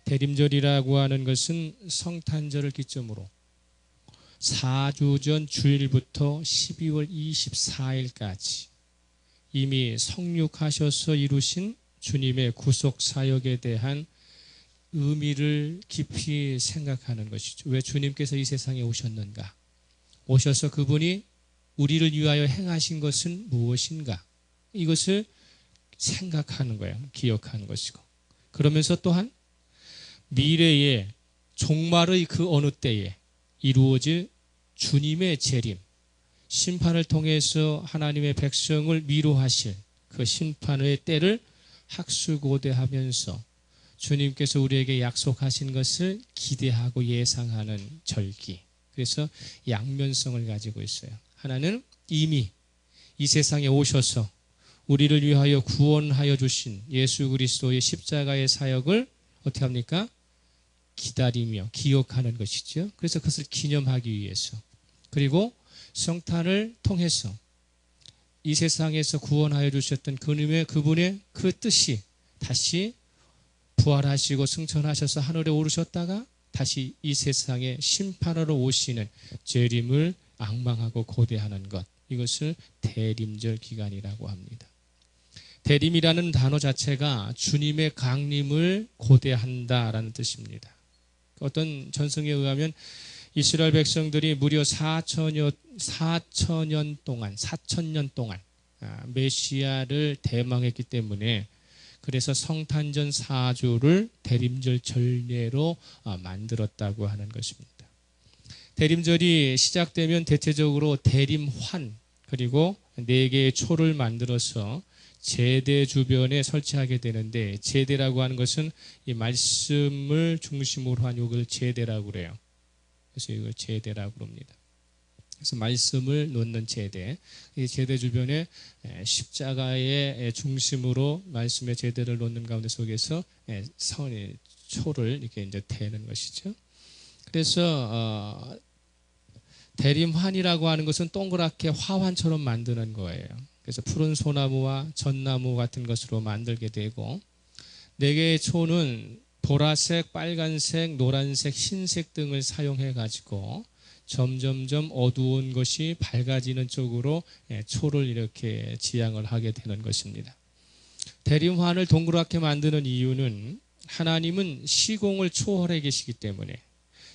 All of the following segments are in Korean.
대림절이라고 하는 것은 성탄절을 기점으로 4주 전 주일부터 12월 24일까지 이미 성육하셔서 이루신 주님의 구속 사역에 대한 의미를 깊이 생각하는 것이죠. 왜 주님께서 이 세상에 오셨는가? 오셔서 그분이 우리를 위하여 행하신 것은 무엇인가? 이것을 생각하는 거예요. 기억하는 것이고. 그러면서 또한 미래의 종말의 그 어느 때에 이루어질 주님의 재림, 심판을 통해서 하나님의 백성을 위로하실 그 심판의 때를 학수고대하면서 주님께서 우리에게 약속하신 것을 기대하고 예상하는 절기. 그래서 양면성을 가지고 있어요. 하나는 이미 이 세상에 오셔서 우리를 위하여 구원하여 주신 예수 그리스도의 십자가의 사역을 어떻게 합니까? 기다리며 기억하는 것이죠. 그래서 그것을 기념하기 위해서. 그리고 성탄을 통해서 이 세상에서 구원하여 주셨던 그분의 그 뜻이 다시 부활하시고 승천하셔서 하늘에 오르셨다가 다시 이 세상에 심판하러 오시는 재림을 앙망하고 고대하는 것. 이것을 대림절 기간이라고 합니다. 대림이라는 단어 자체가 주님의 강림을 고대한다라는 뜻입니다. 어떤 전승에 의하면 이스라엘 백성들이 무려 4천년 동안 메시아를 대망했기 때문에 그래서 성탄전 4주를 대림절 전례로 만들었다고 하는 것입니다. 대림절이 시작되면 대체적으로 대림환 그리고 4개의 초를 만들어서 제대 주변에 설치하게 되는데 제대라고 하는 것은 이 말씀을 중심으로 한 이걸 제대라고 그래요. 그래서 이걸 제대라고 그럽니다. 그래서 말씀을 놓는 제대, 이 제대 주변에 십자가의 중심으로 말씀의 제대를 놓는 가운데 속에서 초를 이렇게 이제 대는 것이죠. 그래서 대림환이라고 하는 것은 동그랗게 화환처럼 만드는 거예요. 그래서 푸른 소나무와 전나무 같은 것으로 만들게 되고 4개의 초는 보라색, 빨간색, 노란색, 흰색 등을 사용해 가지고 점점점 어두운 것이 밝아지는 쪽으로 초를 이렇게 지향을 하게 되는 것입니다. 대림환을 동그랗게 만드는 이유는 하나님은 시공을 초월해 계시기 때문에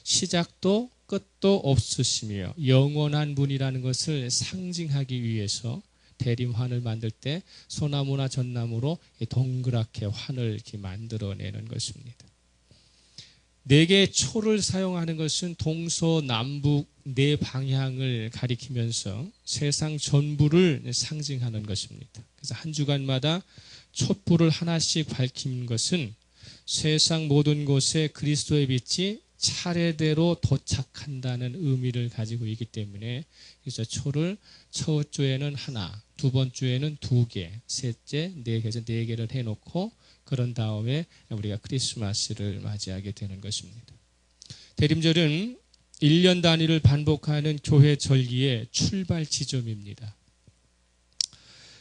시작도 끝도 없으시며 영원한 분이라는 것을 상징하기 위해서 대림환을 만들 때 소나무나 전나무로 동그랗게 환을 이렇게 만들어내는 것입니다. 4개의 초를 사용하는 것은 동서남북 4방향을 가리키면서 세상 전부를 상징하는 것입니다. 그래서 한 주간마다 촛불을 하나씩 밝히는 것은 세상 모든 곳에 그리스도의 빛이 차례대로 도착한다는 의미를 가지고 있기 때문에 그래서 초를 첫 주에는 하나, 두 번째 주에는 2개, 셋째 4개에서 4개를 해놓고 그런 다음에 우리가 크리스마스를 맞이하게 되는 것입니다. 대림절은 1년 단위를 반복하는 교회 절기의 출발 지점입니다.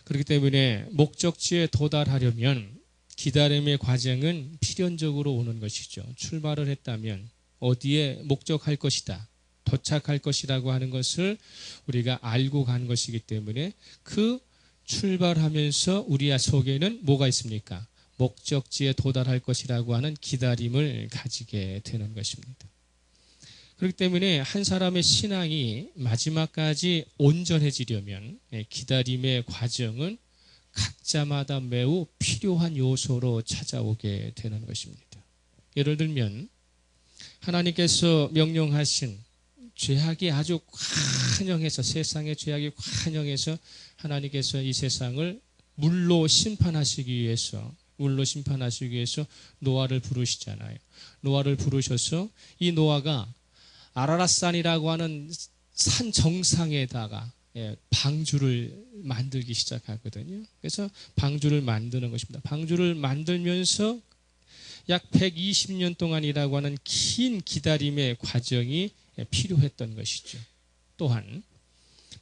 그렇기 때문에 목적지에 도달하려면 기다림의 과정은 필연적으로 오는 것이죠. 출발을 했다면 어디에 목적할 것이다, 도착할 것이라고 하는 것을 우리가 알고 간 것이기 때문에 그 출발하면서 우리 속에는 뭐가 있습니까? 목적지에 도달할 것이라고 하는 기다림을 가지게 되는 것입니다. 그렇기 때문에 한 사람의 신앙이 마지막까지 온전해지려면 기다림의 과정은 각자마다 매우 필요한 요소로 찾아오게 되는 것입니다. 예를 들면 하나님께서 명령하신 죄악이 아주 관영해서 세상의 죄악이 관영해서 하나님께서 이 세상을 물로 심판하시기 위해서 노아를 부르시잖아요. 노아를 부르셔서 이 노아가 아라랏산이라고 하는 산 정상에다가 방주를 만들기 시작하거든요. 그래서 방주를 만드는 것입니다. 방주를 만들면서 약 120년 동안이라고 하는 긴 기다림의 과정이 필요했던 것이죠. 또한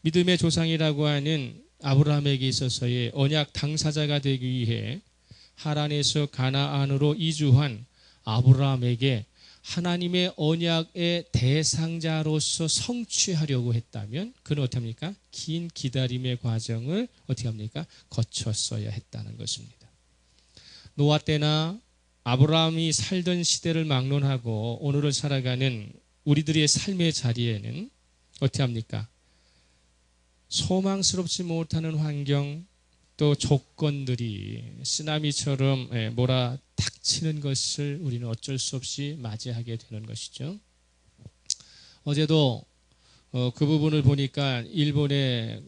믿음의 조상이라고 하는 아브라함에게 있어서의 언약 당사자가 되기 위해 하란에서 가나안으로 이주한 아브라함에게 하나님의 언약의 대상자로서 성취하려고 했다면 그는 어떻게 합니까? 긴 기다림의 과정을 어떻게 합니까? 거쳤어야 했다는 것입니다. 노아 때나 아브라함이 살던 시대를 막론하고 오늘을 살아가는 우리들의 삶의 자리에는 어떻게 합니까? 소망스럽지 못하는 환경 또 조건들이 쓰나미처럼 몰아닥치는 것을 우리는 어쩔 수 없이 맞이하게 되는 것이죠. 어제도 그 부분을 보니까 일본에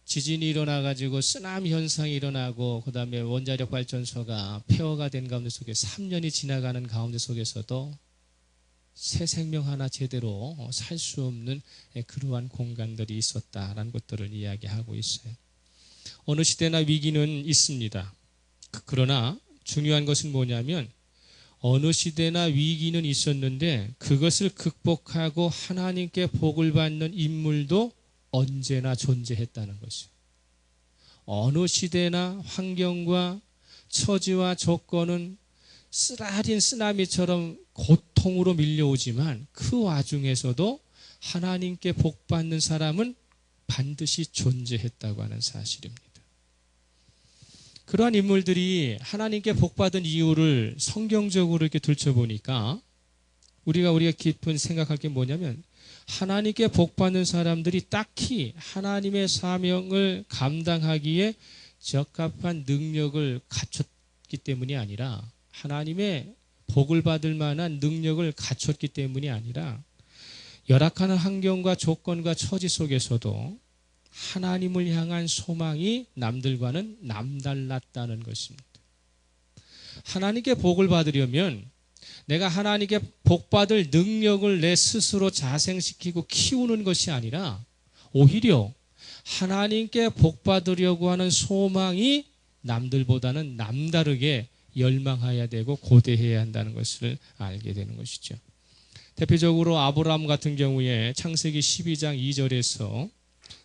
지진이 일어나가지고 쓰나미 현상이 일어나고 그 다음에 원자력 발전소가 폐허가 된 가운데 속에 3년이 지나가는 가운데 속에서도 새 생명 하나 제대로 살 수 없는 그러한 공간들이 있었다라는 것들을 이야기하고 있어요. 어느 시대나 위기는 있습니다. 그러나 중요한 것은 뭐냐면 어느 시대나 위기는 있었는데 그것을 극복하고 하나님께 복을 받는 인물도 언제나 존재했다는 것이요. 어느 시대나 환경과 처지와 조건은 쓰라린 쓰나미처럼 고통으로 밀려오지만 그 와중에서도 하나님께 복받는 사람은 반드시 존재했다고 하는 사실입니다. 그러한 인물들이 하나님께 복받은 이유를 성경적으로 이렇게 들춰보니까 우리가 깊은 생각할 게 뭐냐면 하나님께 복받는 사람들이 딱히 하나님의 사명을 감당하기에 적합한 능력을 갖췄기 때문이 아니라 하나님의 복을 받을 만한 능력을 갖췄기 때문이 아니라 열악한 환경과 조건과 처지 속에서도 하나님을 향한 소망이 남들과는 남달랐다는 것입니다. 하나님께 복을 받으려면 내가 하나님께 복받을 능력을 내 스스로 자생시키고 키우는 것이 아니라 오히려 하나님께 복받으려고 하는 소망이 남들보다는 남다르게 열망해야 되고 고대해야 한다는 것을 알게 되는 것이죠. 대표적으로 아브라함 같은 경우에 창세기 12장 2절에서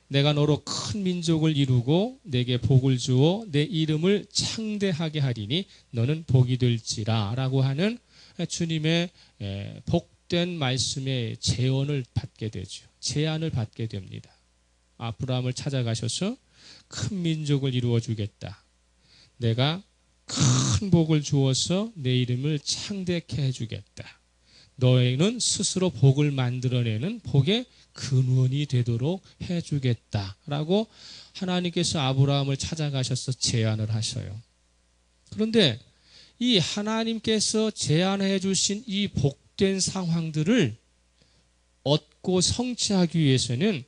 내가 너로 큰 민족을 이루고 내게 복을 주어 내 이름을 창대하게 하리니 너는 복이 될지라 라고 하는 주님의 복된 말씀의 제언을 받게 되죠. 제안을 받게 됩니다. 아브라함을 찾아가셔서 큰 민족을 이루어 주겠다. 내가 큰 복을 주어서 내 이름을 창대케 해주겠다. 너희는 스스로 복을 만들어내는 복의 근원이 되도록 해주겠다라고 하나님께서 아브라함을 찾아가셔서 제안을 하셔요. 그런데 이 하나님께서 제안해 주신 이 복된 상황들을 얻고 성취하기 위해서는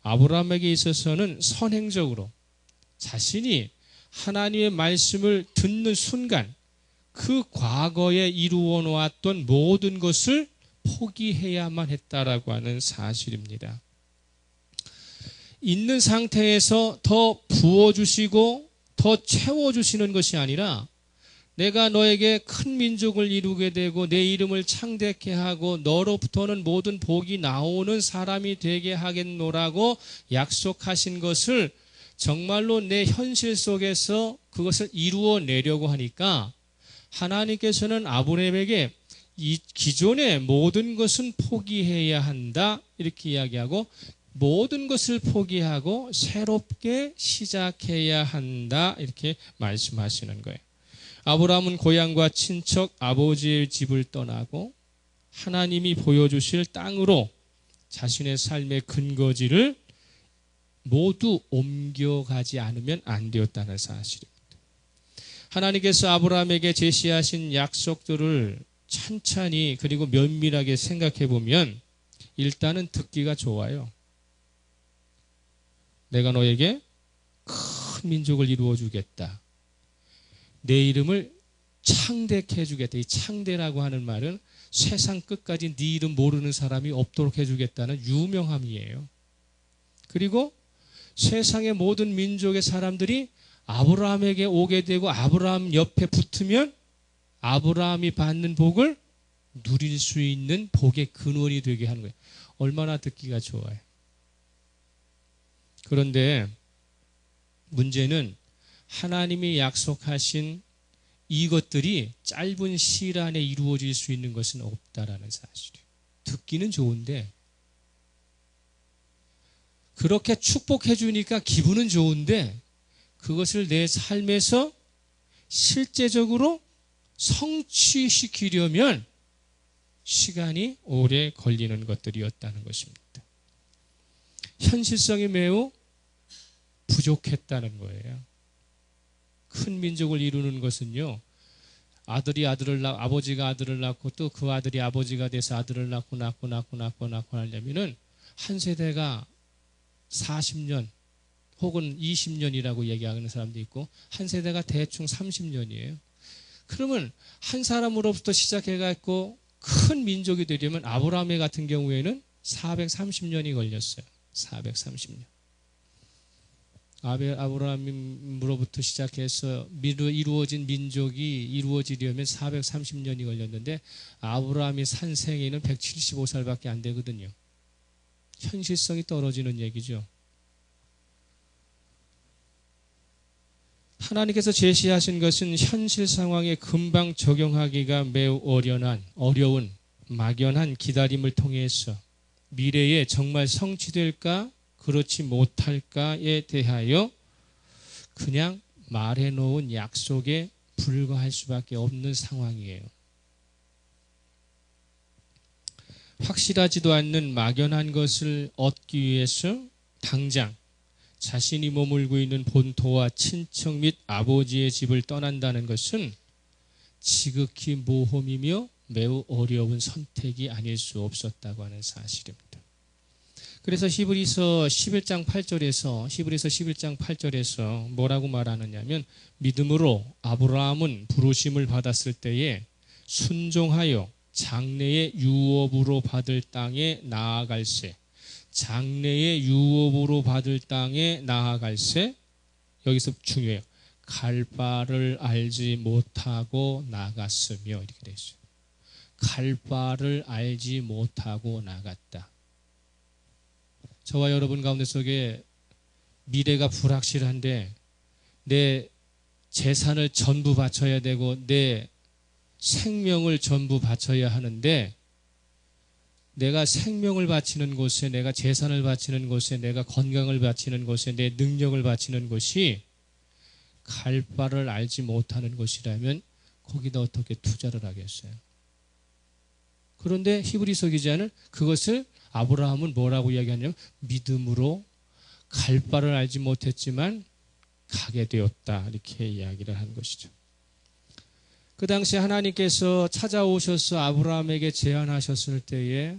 아브라함에게 있어서는 선행적으로 자신이 하나님의 말씀을 듣는 순간 그 과거에 이루어 놓았던 모든 것을 포기해야만 했다라고 하는 사실입니다. 있는 상태에서 더 부어주시고 더 채워주시는 것이 아니라 내가 너에게 큰 민족을 이루게 되고 내 이름을 창대케 하고 너로부터는 모든 복이 나오는 사람이 되게 하겠노라고 약속하신 것을 정말로 내 현실 속에서 그것을 이루어내려고 하니까 하나님께서는 아브라함에게 이 기존의 모든 것은 포기해야 한다 이렇게 이야기하고 모든 것을 포기하고 새롭게 시작해야 한다 이렇게 말씀하시는 거예요. 아브라함은 고향과 친척 아버지의 집을 떠나고 하나님이 보여주실 땅으로 자신의 삶의 근거지를 모두 옮겨가지 않으면 안 되었다는 사실입니다. 하나님께서 아브라함에게 제시하신 약속들을 찬찬히 그리고 면밀하게 생각해 보면 일단은 듣기가 좋아요. 내가 너에게 큰 민족을 이루어 주겠다. 내 이름을 창대케 해주겠다. 이 창대라고 하는 말은 세상 끝까지 네 이름 모르는 사람이 없도록 해주겠다는 유명함이에요. 그리고 세상의 모든 민족의 사람들이 아브라함에게 오게 되고 아브라함 옆에 붙으면 아브라함이 받는 복을 누릴 수 있는 복의 근원이 되게 하는 거예요. 얼마나 듣기가 좋아요. 그런데 문제는 하나님이 약속하신 이것들이 짧은 시일 안에 이루어질 수 있는 것은 없다라는 사실이에요. 듣기는 좋은데 그렇게 축복해 주니까 기분은 좋은데 그것을 내 삶에서 실제적으로 성취시키려면 시간이 오래 걸리는 것들이었다는 것입니다. 현실성이 매우 부족했다는 거예요. 큰 민족을 이루는 것은요, 아버지가 아들을 낳고 또 그 아들이 아버지가 돼서 아들을 낳고 하려면은 한 세대가 40년 혹은 20년이라고 얘기하는 사람도 있고 한 세대가 대충 30년이에요. 그러면 한 사람으로부터 시작해갖고 큰 민족이 되려면 아브라함 같은 경우에는 430년이 걸렸어요. 430년. 아브라함으로부터 시작해서 이루어진 민족이 이루어지려면 430년이 걸렸는데 아브라함이 산 생애는 175살밖에 안 되거든요. 현실성이 떨어지는 얘기죠. 하나님께서 제시하신 것은 현실 상황에 금방 적용하기가 매우 어려운 막연한 기다림을 통해서 미래에 정말 성취될까 그렇지 못할까에 대하여 그냥 말해놓은 약속에 불과할 수밖에 없는 상황이에요. 확실하지도 않는 막연한 것을 얻기 위해서 당장 자신이 머물고 있는 본토와 친척 및 아버지의 집을 떠난다는 것은 지극히 모험이며 매우 어려운 선택이 아닐 수 없었다고 하는 사실입니다. 그래서 히브리서 11장 8절에서 뭐라고 말하느냐면 믿음으로 아브라함은 부르심을 받았을 때에 순종하여 장래의 유업으로 받을 땅에 나아갈세. 장래의 유업으로 받을 땅에 나아갈세. 여기서 중요해요. 갈 바를 알지 못하고 나갔으며 이렇게 되어 있어요. 갈 바를 알지 못하고 나갔다. 저와 여러분 가운데 속에 미래가 불확실한데 내 재산을 전부 바쳐야 되고 내 생명을 전부 바쳐야 하는데 내가 생명을 바치는 곳에 내가 재산을 바치는 곳에 내가 건강을 바치는 곳에 내 능력을 바치는 곳이 갈 바를 알지 못하는 곳이라면 거기다 어떻게 투자를 하겠어요? 그런데 히브리서 기자는 그것을 아브라함은 뭐라고 이야기하냐면 믿음으로 갈 바를 알지 못했지만 가게 되었다 이렇게 이야기를 한 것이죠. 그 당시 하나님께서 찾아오셔서 아브라함에게 제안하셨을 때에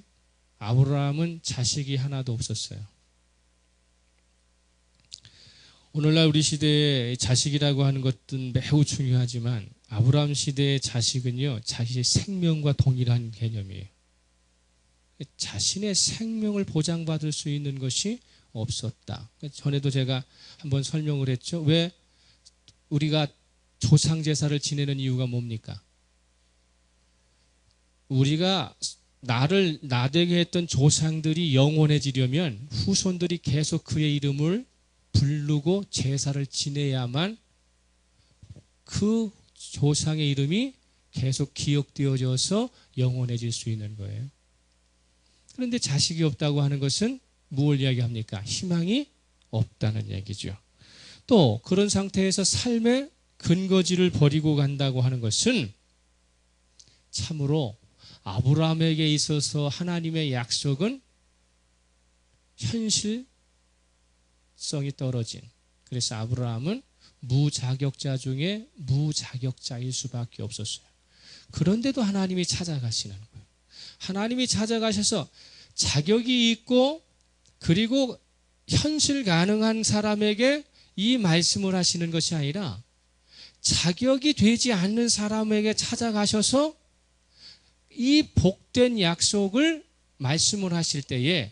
아브라함은 자식이 하나도 없었어요. 오늘날 우리 시대에 자식이라고 하는 것은 매우 중요하지만 아브라함 시대의 자식은요 자기의 생명과 동일한 개념이에요. 자신의 생명을 보장받을 수 있는 것이 없었다. 전에도 제가 한번 설명을 했죠. 왜 우리가 조상제사를 지내는 이유가 뭡니까? 우리가 나를 나되게 했던 조상들이 영원해지려면 후손들이 계속 그의 이름을 부르고 제사를 지내야만 그 조상의 이름이 계속 기억되어져서 영원해질 수 있는 거예요. 그런데 자식이 없다고 하는 것은 무엇을 이야기합니까? 희망이 없다는 얘기죠. 또 그런 상태에서 삶의 근거지를 버리고 간다고 하는 것은 참으로 아브라함에게 있어서 하나님의 약속은 현실성이 떨어진, 그래서 아브라함은 무자격자 중에 무자격자일 수밖에 없었어요. 그런데도 하나님이 찾아가시는 거예요. 하나님이 찾아가셔서 자격이 있고 그리고 현실 가능한 사람에게 이 말씀을 하시는 것이 아니라 자격이 되지 않는 사람에게 찾아가셔서 이 복된 약속을 말씀을 하실 때에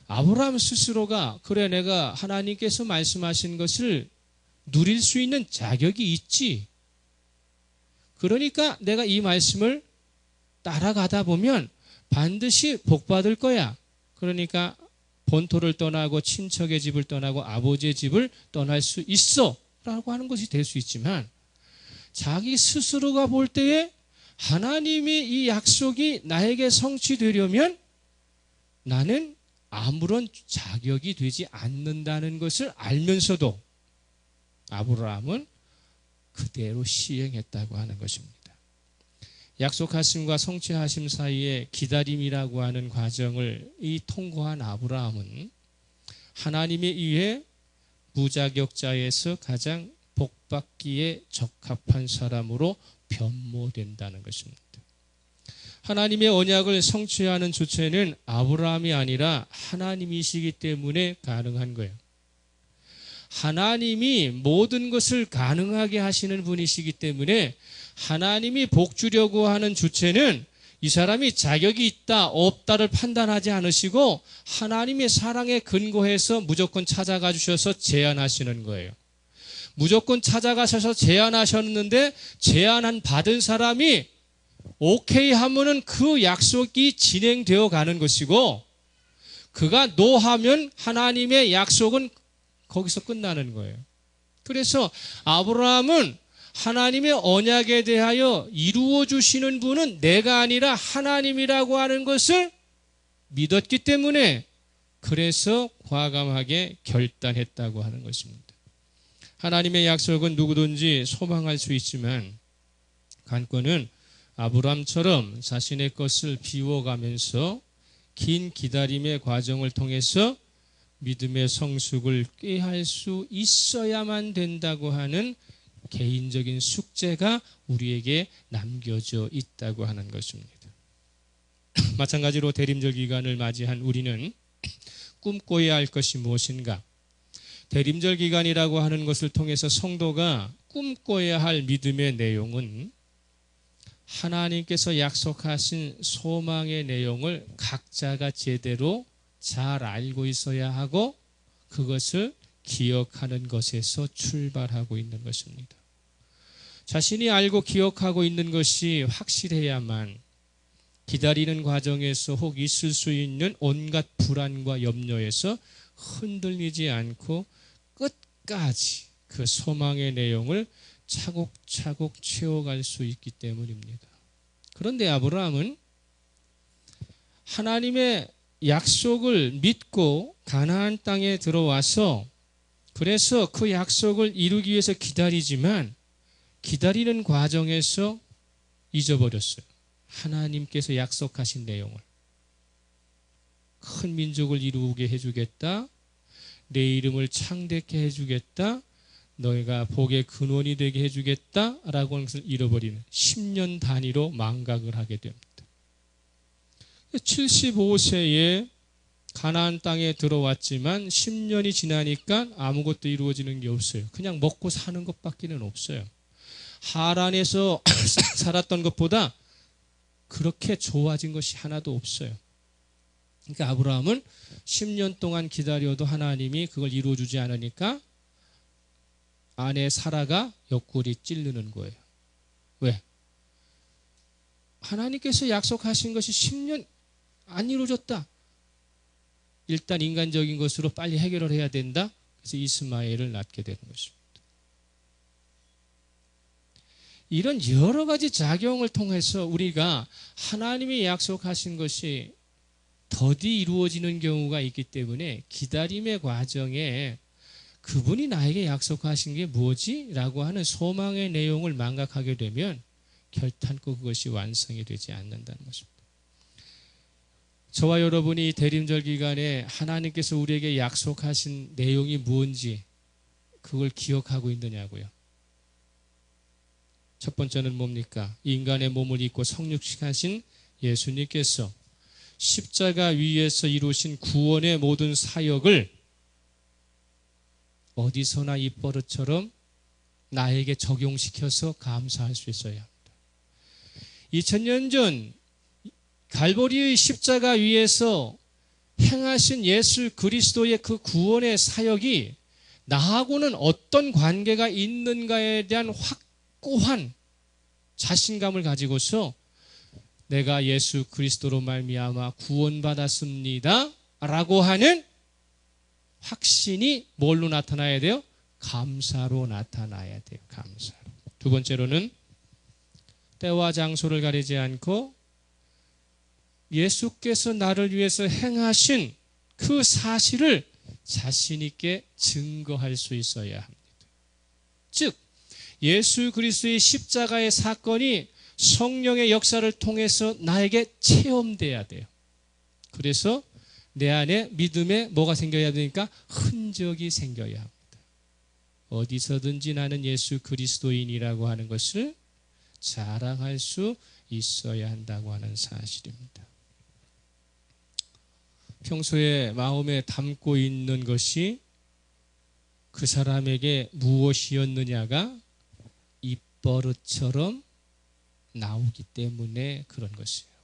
아브라함 스스로가 그래 내가 하나님께서 말씀하신 것을 누릴 수 있는 자격이 있지. 그러니까 내가 이 말씀을 따라가다 보면 반드시 복받을 거야. 그러니까 본토를 떠나고 친척의 집을 떠나고 아버지의 집을 떠날 수 있어 라고 하는 것이 될 수 있지만 자기 스스로가 볼 때에 하나님의 이 약속이 나에게 성취되려면 나는 아무런 자격이 되지 않는다는 것을 알면서도 아브라함은 그대로 시행했다고 하는 것입니다. 약속하심과 성취하심 사이에 기다림이라고 하는 과정을 통과한 아브라함은 하나님에 의해 무자격자에서 가장 복받기에 적합한 사람으로 변모된다는 것입니다. 하나님의 언약을 성취하는 주체는 아브라함이 아니라 하나님이시기 때문에 가능한 거예요. 하나님이 모든 것을 가능하게 하시는 분이시기 때문에 하나님이 복 주려고 하는 주체는 이 사람이 자격이 있다 없다를 판단하지 않으시고 하나님의 사랑에 근거해서 무조건 찾아가 주셔서 제안하시는 거예요. 무조건 찾아가셔서 제안하셨는데 제안한 받은 사람이 오케이 하면은 그 약속이 진행되어 가는 것이고 그가 노하면 하나님의 약속은 거기서 끝나는 거예요. 그래서 아브라함은 하나님의 언약에 대하여 이루어 주시는 분은 내가 아니라 하나님이라고 하는 것을 믿었기 때문에 그래서 과감하게 결단했다고 하는 것입니다. 하나님의 약속은 누구든지 소망할 수 있지만 관건은 아브라함처럼 자신의 것을 비워가면서 긴 기다림의 과정을 통해서 믿음의 성숙을 꾀할 수 있어야만 된다고 하는 개인적인 숙제가 우리에게 남겨져 있다고 하는 것입니다. 마찬가지로 대림절 기간을 맞이한 우리는 꿈꿔야 할 것이 무엇인가? 대림절 기간이라고 하는 것을 통해서 성도가 꿈꿔야 할 믿음의 내용은 하나님께서 약속하신 소망의 내용을 각자가 제대로 잘 알고 있어야 하고 그것을 기억하는 것에서 출발하고 있는 것입니다. 자신이 알고 기억하고 있는 것이 확실해야만 기다리는 과정에서 혹 있을 수 있는 온갖 불안과 염려에서 흔들리지 않고 끝까지 그 소망의 내용을 차곡차곡 채워갈 수 있기 때문입니다. 그런데 아브라함은 하나님의 약속을 믿고 가나안 땅에 들어와서 그래서 그 약속을 이루기 위해서 기다리지만 기다리는 과정에서 잊어버렸어요. 하나님께서 약속하신 내용을. 큰 민족을 이루게 해주겠다. 내 이름을 창대케 해주겠다. 너희가 복의 근원이 되게 해주겠다라고 하는 것을 잃어버리는 10년 단위로 망각을 하게 됩니다. 75세에 가나안 땅에 들어왔지만 10년이 지나니까 아무것도 이루어지는 게 없어요. 그냥 먹고 사는 것밖에는 없어요. 하란에서 살았던 것보다 그렇게 좋아진 것이 하나도 없어요. 그러니까 아브라함은 10년 동안 기다려도 하나님이 그걸 이루어주지 않으니까 아내 사라가 옆구리 찌르는 거예요. 왜? 하나님께서 약속하신 것이 10년 안 이루어졌다. 일단 인간적인 것으로 빨리 해결을 해야 된다. 그래서 이스마엘을 낳게 되는 것입니다. 이런 여러 가지 작용을 통해서 우리가 하나님이 약속하신 것이 더디 이루어지는 경우가 있기 때문에 기다림의 과정에 그분이 나에게 약속하신 게 뭐지? 라고 하는 소망의 내용을 망각하게 되면 결탄코 그것이 완성이 되지 않는다는 것입니다. 저와 여러분이 대림절 기간에 하나님께서 우리에게 약속하신 내용이 뭔지 그걸 기억하고 있느냐고요. 첫 번째는 뭡니까? 인간의 몸을 입고 성육신하신 예수님께서 십자가 위에서 이루신 구원의 모든 사역을 어디서나 입버릇처럼 나에게 적용시켜서 감사할 수 있어야 합니다. 2000년 전 갈보리의 십자가 위에서 행하신 예수 그리스도의 그 구원의 사역이 나하고는 어떤 관계가 있는가에 대한 확고한 자신감을 가지고서 내가 예수 그리스도로 말미암아 구원받았습니다 라고 하는 확신이 뭘로 나타나야 돼요? 감사로 나타나야 돼요. 감사로. 두 번째로는 때와 장소를 가리지 않고 예수께서 나를 위해서 행하신 그 사실을 자신 있게 증거할 수 있어야 합니다. 즉 예수 그리스도의 십자가의 사건이 성령의 역사를 통해서 나에게 체험돼야 돼요. 그래서 내 안에 믿음에 뭐가 생겨야 되니까 흔적이 생겨야 합니다. 어디서든지 나는 예수 그리스도인이라고 하는 것을 자랑할 수 있어야 한다고 하는 사실입니다. 평소에 마음에 담고 있는 것이 그 사람에게 무엇이었느냐가 입버릇처럼 나오기 때문에 그런 것이에요.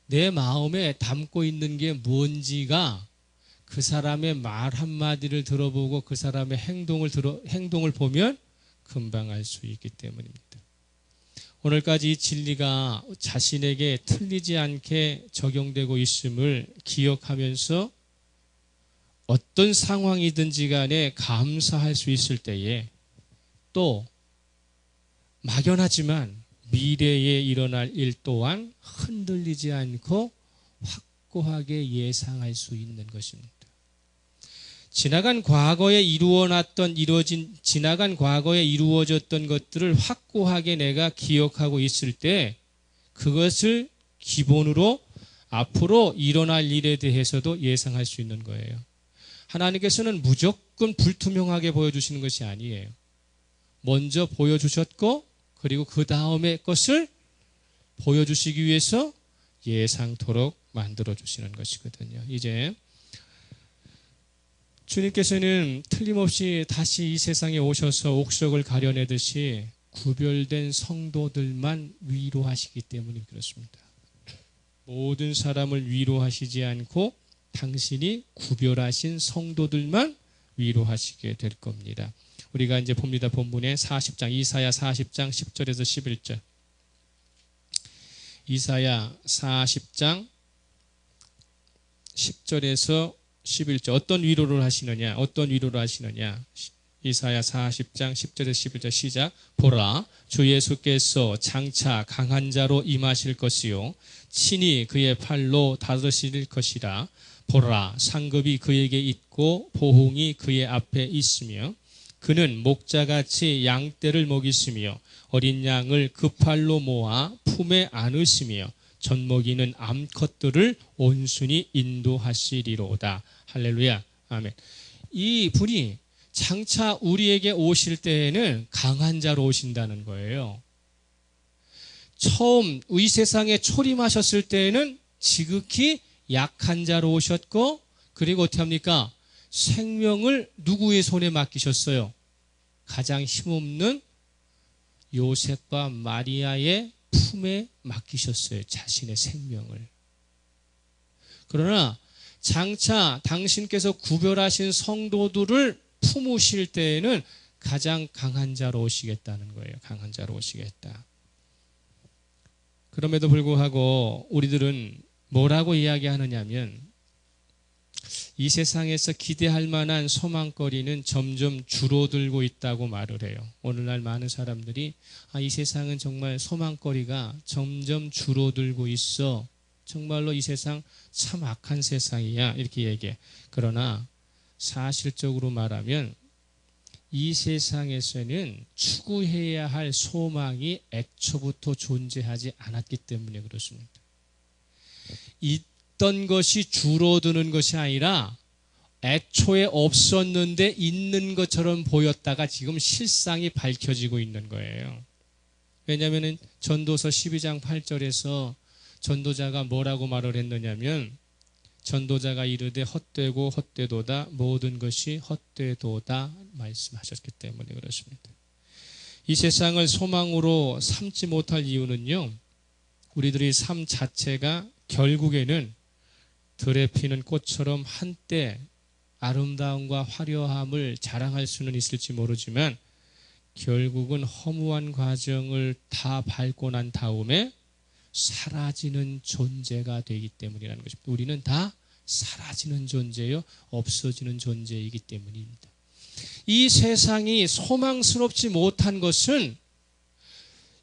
내 마음에 담고 있는 게 뭔지가 그 사람의 말 한마디를 들어보고 그 사람의 행동을 보면 금방 알 수 있기 때문입니다. 오늘까지 이 진리가 자신에게 틀리지 않게 적용되고 있음을 기억하면서 어떤 상황이든지 간에 감사할 수 있을 때에 또 막연하지만 미래에 일어날 일 또한 흔들리지 않고 확고하게 예상할 수 있는 것입니다. 지나간 과거에 이루어졌던 것들을 확고하게 내가 기억하고 있을 때 그것을 기본으로 앞으로 일어날 일에 대해서도 예상할 수 있는 거예요. 하나님께서는 무조건 불투명하게 보여주시는 것이 아니에요. 먼저 보여주셨고 그리고 그 다음에 것을 보여주시기 위해서 예상토록 만들어주시는 것이거든요. 이제 주님께서는 틀림없이 다시 이 세상에 오셔서 옥석을 가려내듯이 구별된 성도들만 위로하시기 때문에 그렇습니다. 모든 사람을 위로하시지 않고 당신이 구별하신 성도들만 위로하시게 될 겁니다. 우리가 이제 봅니다. 본문의 40장 이사야 40장 10절에서 11절. 이사야 40장 10절에서 11절. 어떤 위로를 하시느냐? 이사야 40장 10절에서 11절 시작. 보라, 주 예수께서 장차 강한 자로 임하실 것이요 친히 그의 팔로 다스릴 것이라. 보라, 상급이 그에게 있고 보홍이 그의 앞에 있으며 그는 목자같이 양떼를 먹이시며 어린 양을 그 팔로 모아 품에 안으시며 젖먹이는 암컷들을 온순히 인도하시리로다. 할렐루야. 아멘. 이 분이 장차 우리에게 오실 때에는 강한 자로 오신다는 거예요. 처음 이 세상에 초림하셨을 때에는 지극히 약한 자로 오셨고 그리고 어떻게 합니까? 생명을 누구의 손에 맡기셨어요? 가장 힘없는 요셉과 마리아의 품에 맡기셨어요. 자신의 생명을. 그러나 장차 당신께서 구별하신 성도들을 품으실 때에는 가장 강한 자로 오시겠다는 거예요. 강한 자로 오시겠다. 그럼에도 불구하고 우리들은 뭐라고 이야기하느냐면 이 세상에서 기대할 만한 소망거리는 점점 줄어들고 있다고 말을 해요. 오늘날 많은 사람들이 이 세상은 정말 소망거리가 점점 줄어들고 있어. 정말로 이 세상 참 악한 세상이야. 이렇게 얘기해. 그러나 사실적으로 말하면 이 세상에서는 추구해야 할 소망이 애초부터 존재하지 않았기 때문에 그렇습니다. 있던 것이 줄어드는 것이 아니라 애초에 없었는데 있는 것처럼 보였다가 지금 실상이 밝혀지고 있는 거예요. 왜냐하면 전도서 12장 8절에서 전도자가 뭐라고 말을 했느냐면 전도자가 이르되 헛되고 헛되도다 모든 것이 헛되도다 말씀하셨기 때문에 그렇습니다. 이 세상을 소망으로 삼지 못할 이유는요. 우리들의 삶 자체가 결국에는 들에 피는 꽃처럼 한때 아름다움과 화려함을 자랑할 수는 있을지 모르지만 결국은 허무한 과정을 다 밟고 난 다음에 사라지는 존재가 되기 때문이라는 것입니다. 우리는 다 사라지는 존재요, 없어지는 존재이기 때문입니다. 이 세상이 소망스럽지 못한 것은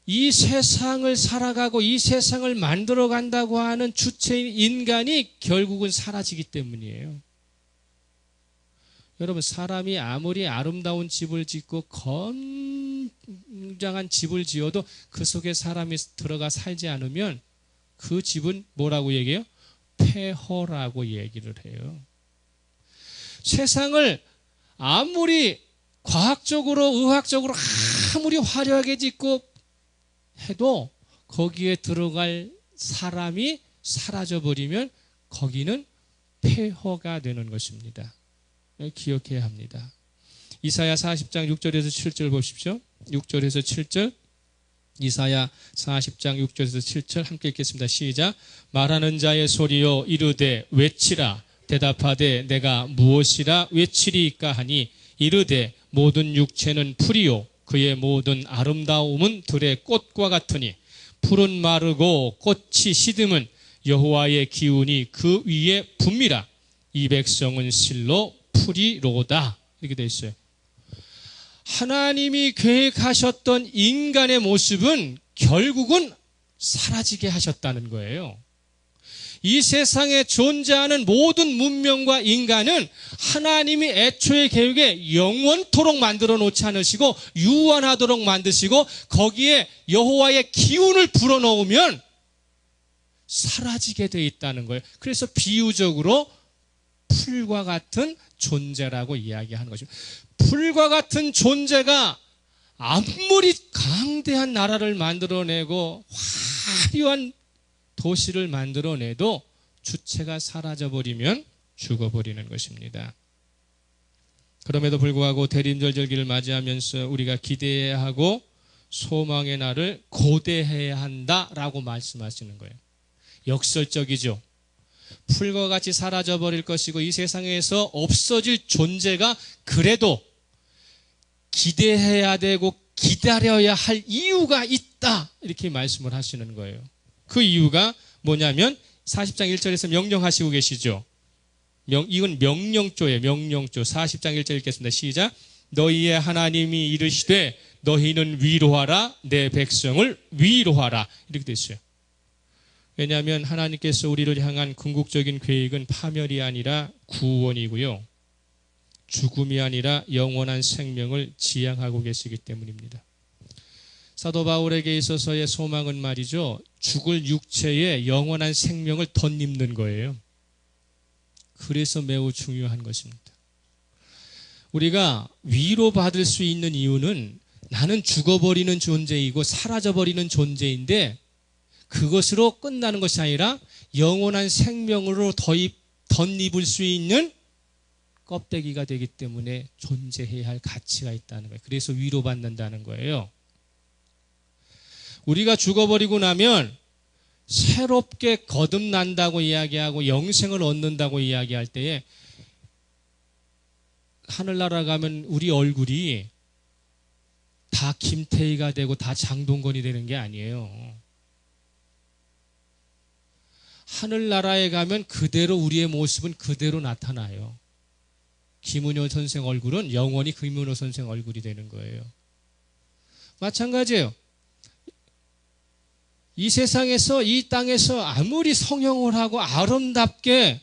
이 세상을 살아가고 이 세상을 만들어 간다고 하는 주체인 인간이 결국은 사라지기 때문이에요. 여러분, 사람이 아무리 아름다운 집을 짓고 건장한 집을 지어도 그 속에 사람이 들어가 살지 않으면 그 집은 뭐라고 얘기해요? 폐허라고 얘기를 해요. 세상을 아무리 과학적으로 의학적으로 아무리 화려하게 짓고 해도 거기에 들어갈 사람이 사라져버리면 거기는 폐허가 되는 것입니다. 기억해야 합니다. 이사야 40장 6절에서 7절 보십시오. 6절에서 7절. 이사야 40장 6절에서 7절 함께 읽겠습니다. 시작. 말하는 자의 소리여 이르되 외치라. 대답하되 내가 무엇이라 외치리이까 하니 이르되 모든 육체는 풀이요 그의 모든 아름다움은 들의 꽃과 같으니 풀은 마르고 꽃이 시듬은 여호와의 기운이 그 위에 붑니다. 이 백성은 실로 풀이로다. 이렇게 되어 있어요. 하나님이 계획하셨던 인간의 모습은 결국은 사라지게 하셨다는 거예요. 이 세상에 존재하는 모든 문명과 인간은 하나님이 애초의 계획에 영원토록 만들어 놓지 않으시고 유한하도록 만드시고 거기에 여호와의 기운을 불어넣으면 사라지게 되어 있다는 거예요. 그래서 비유적으로 풀과 같은 존재라고 이야기하는 것입니다. 풀과 같은 존재가 아무리 강대한 나라를 만들어내고 화려한 도시를 만들어내도 주체가 사라져버리면 죽어버리는 것입니다. 그럼에도 불구하고 대림절절기를 맞이하면서 우리가 기대해야 하고 소망의 날을 고대해야 한다라고 말씀하시는 거예요. 역설적이죠. 풀과 같이 사라져버릴 것이고 이 세상에서 없어질 존재가 그래도 기대해야 되고 기다려야 할 이유가 있다. 이렇게 말씀을 하시는 거예요. 그 이유가 뭐냐면 40장 1절에서 명령하시고 계시죠. 이건 명령조예요. 명령조. 40장 1절 읽겠습니다. 시작. 너희의 하나님이 이르시되 너희는 위로하라. 내 백성을 위로하라. 이렇게 돼 있어요. 왜냐하면 하나님께서 우리를 향한 궁극적인 계획은 파멸이 아니라 구원이고요. 죽음이 아니라 영원한 생명을 지향하고 계시기 때문입니다. 사도 바울에게 있어서의 소망은 말이죠. 죽을 육체에 영원한 생명을 덧입는 거예요. 그래서 매우 중요한 것입니다. 우리가 위로받을 수 있는 이유는 나는 죽어버리는 존재이고 사라져버리는 존재인데 그것으로 끝나는 것이 아니라 영원한 생명으로 덧입을 수 있는 껍데기가 되기 때문에 존재해야 할 가치가 있다는 거예요. 그래서 위로받는다는 거예요. 우리가 죽어버리고 나면 새롭게 거듭난다고 이야기하고 영생을 얻는다고 이야기할 때에 하늘나라 가면 우리 얼굴이 다 김태희가 되고 다 장동건이 되는 게 아니에요. 하늘나라에 가면 그대로 우리의 모습은 그대로 나타나요. 김은효 선생 얼굴은 영원히 김은효 선생 얼굴이 되는 거예요. 마찬가지예요. 이 세상에서 이 땅에서 아무리 성형을 하고 아름답게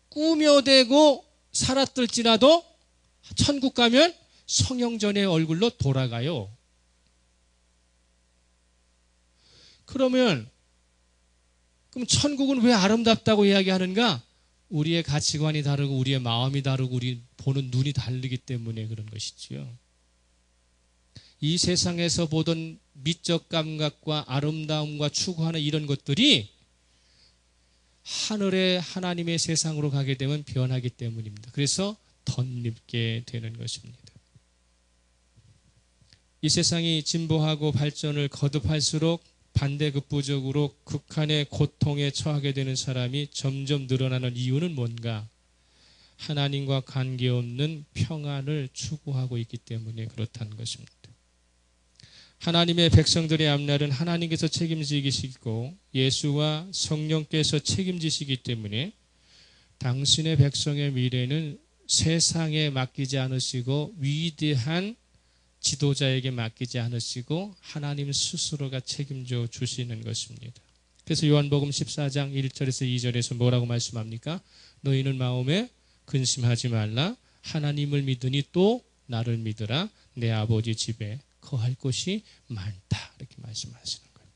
꾸며대고 살았을지라도 천국 가면 성형전의 얼굴로 돌아가요. 그럼 천국은 왜 아름답다고 이야기하는가? 우리의 가치관이 다르고 우리의 마음이 다르고 우리 보는 눈이 다르기 때문에 그런 것이지요. 이 세상에서 보던 미적 감각과 아름다움과 추구하는 이런 것들이 하늘의 하나님의 세상으로 가게 되면 변하기 때문입니다. 그래서 덧입게 되는 것입니다. 이 세상이 진보하고 발전을 거듭할수록 반대급부적으로 극한의 고통에 처하게 되는 사람이 점점 늘어나는 이유는 뭔가? 하나님과 관계없는 평안을 추구하고 있기 때문에 그렇다는 것입니다. 하나님의 백성들의 앞날은 하나님께서 책임지시고 예수와 성령께서 책임지시기 때문에 당신의 백성의 미래는 세상에 맡기지 않으시고 위대한 지도자에게 맡기지 않으시고 하나님 스스로가 책임져 주시는 것입니다. 그래서 요한복음 14장 1절에서 2절에서 뭐라고 말씀합니까? 너희는 마음에 근심하지 말라. 하나님을 믿으니 또 나를 믿으라. 내 아버지 집에 거할 곳이 많다. 이렇게 말씀하시는 거예요.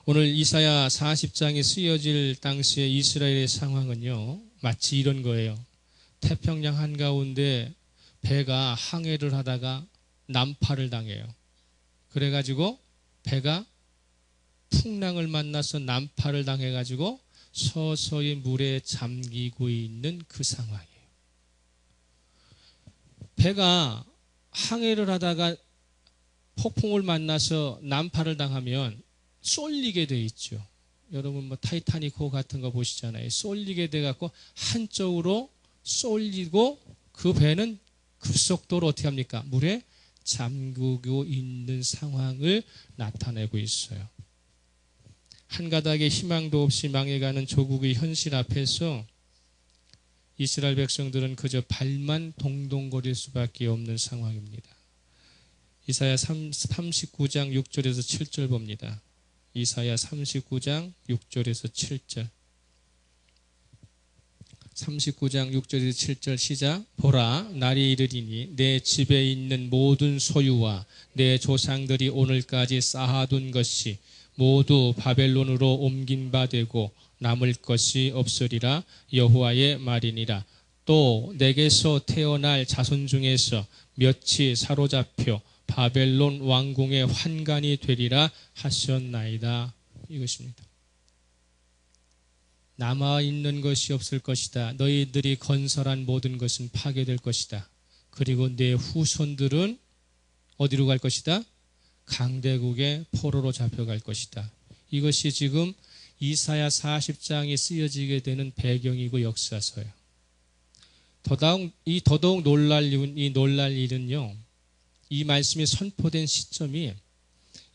오늘 이사야 40장이 쓰여질 당시의 이스라엘의 상황은요, 마치 이런 거예요. 태평양 한가운데 배가 항해를 하다가 난파를 당해요. 그래가지고 배가 풍랑을 만나서 난파를 당해가지고 서서히 물에 잠기고 있는 그 상황이에요. 배가 항해를 하다가 폭풍을 만나서 난파를 당하면 쏠리게 돼 있죠. 여러분 뭐 타이타닉호 같은 거 보시잖아요. 쏠리게 돼 갖고 한쪽으로 쏠리고 그 배는 급속도로 어떻게 합니까? 물에 잠그고 있는 상황을 나타내고 있어요. 한 가닥의 희망도 없이 망해가는 조국의 현실 앞에서 이스라엘 백성들은 그저 발만 동동거릴 수밖에 없는 상황입니다. 이사야 39장 6절에서 7절 봅니다. 이사야 39장 6절에서 7절. 39장 6절에서 7절 시작. 보라, 날이 이르리니 내 집에 있는 모든 소유와 내 조상들이 오늘까지 쌓아둔 것이 모두 바벨론으로 옮긴 바 되고 남을 것이 없으리라. 여호와의 말이니라. 또 내게서 태어날 자손 중에서 몇이 사로잡혀 바벨론 왕궁의 환관이 되리라 하셨나이다. 이것입니다. 남아있는 것이 없을 것이다. 너희들이 건설한 모든 것은 파괴될 것이다. 그리고 내 후손들은 어디로 갈 것이다? 강대국의 포로로 잡혀갈 것이다. 이것이 지금 이사야 40장이 쓰여지게 되는 배경이고 역사서예요. 더더욱 놀랄 일은요, 이 말씀이 선포된 시점이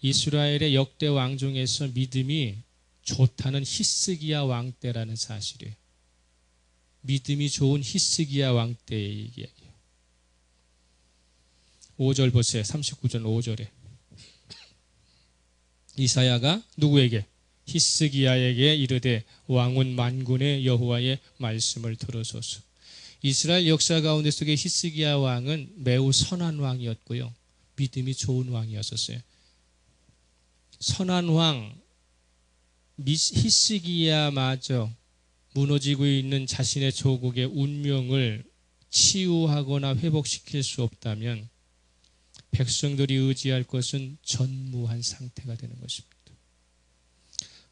이스라엘의 역대 왕 중에서 믿음이 좋다는 히스기야 왕 때라는 사실이에요. 믿음이 좋은 히스기야 왕 때의 얘기예요. 5절 보세요. 39절 5절에 이사야가 누구에게? 히스기야에게 이르되 왕은 만군의 여호와의 말씀을 들으소서. 이스라엘 역사 가운데 속에 히스기야 왕은 매우 선한 왕이었고요, 믿음이 좋은 왕이었었어요. 선한 왕 히스기야마저 무너지고 있는 자신의 조국의 운명을 치유하거나 회복시킬 수 없다면 백성들이 의지할 것은 전무한 상태가 되는 것입니다.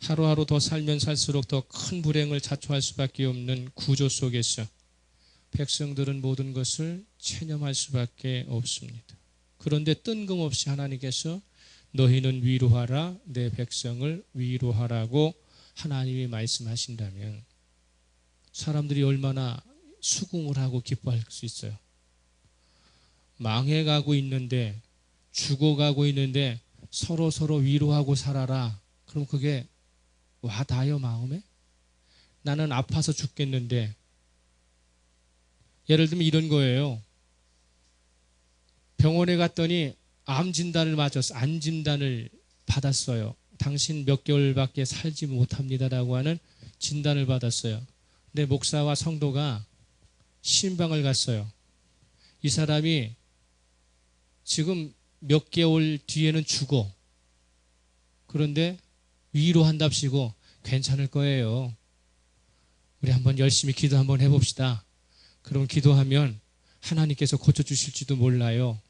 하루하루 더 살면 살수록 더 큰 불행을 자초할 수밖에 없는 구조 속에서 백성들은 모든 것을 체념할 수밖에 없습니다. 그런데 뜬금없이 하나님께서 너희는 위로하라, 내 백성을 위로하라고 하나님이 말씀하신다면 사람들이 얼마나 수긍을 하고 기뻐할 수 있어요. 망해가고 있는데, 죽어가고 있는데 서로 위로하고 살아라. 그럼 그게 와닿아요, 마음에? 나는 아파서 죽겠는데, 예를 들면 이런 거예요. 병원에 갔더니 암 진단을 맞았어. 암 진단을 받았어요. 당신 몇 개월밖에 살지 못합니다라고 하는 진단을 받았어요. 근데 목사와 성도가 신방을 갔어요. 이 사람이 지금 몇 개월 뒤에는 죽어. 그런데 위로한답시고 괜찮을 거예요. 우리 한번 열심히 기도 한번 해봅시다. 그럼 기도하면 하나님께서 고쳐주실지도 몰라요.